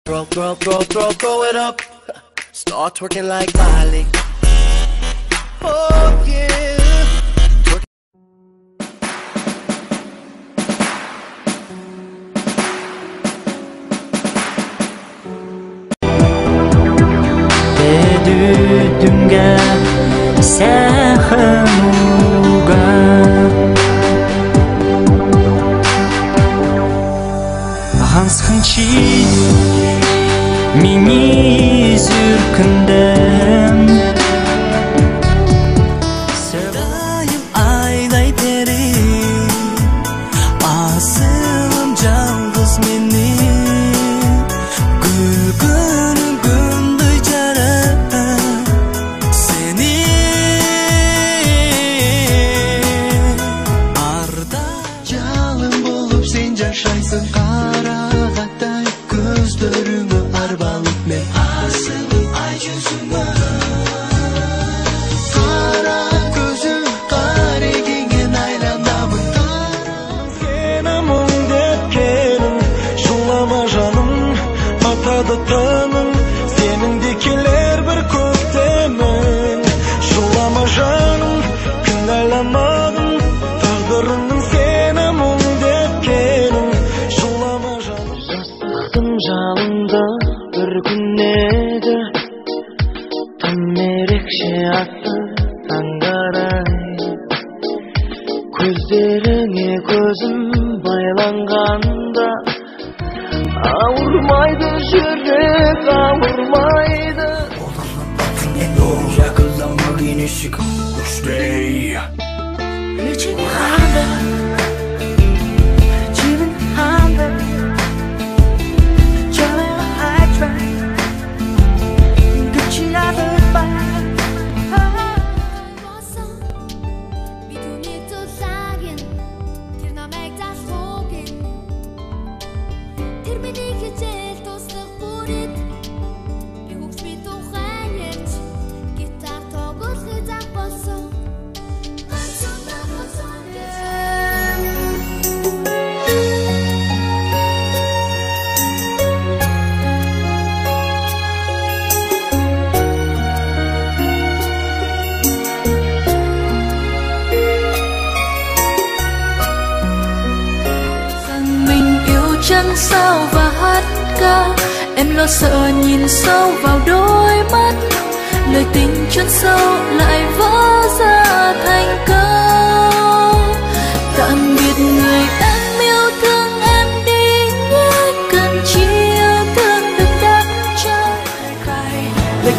Throw it up. Start twerking like Miley. Oh yeah. Düdümge sehemuga Hansınçı mini zürkündüm Sevdayım aynay deri Asılım caldız meni Gülgünüm gündüy jarap Seni Arda Жалын болып сен жашайсың қарағаттай Көздеріңі арбалып мен асылым ай жүзіңе Қара көзің қарегенген айланамын Seni мұң деп келін Жылама жаным Атады таңың Сеніңде келер бір көктемің Жылама жаным Кінәламадың Тағдырыңның сені мұң деп келін Жылама жаным Жастықтың жалында бір күн еді Тым ерекше атты таңдарай Көздеріңе көзім байланғанда Ауырмайды жүрек, ауырмайды Yakılama genişik Stay Reaching harder Achieving harder Jumping high track Good you out the fire Бидний тулаагийн тэр намайг залхуугийн тэр миний хичээл дуслах бүрээд би хөгж би тухайн ярьж гитар тоглохыг зах болсон Trăng sao và hát ca em lo sợ nhìn sâu vào đôi mắt lời tình chôn sâu lại vỡ ra thành câu tạm biệt người em yêu thương em đi nhé cần chi yêu thương đừng đáp trái cay Lời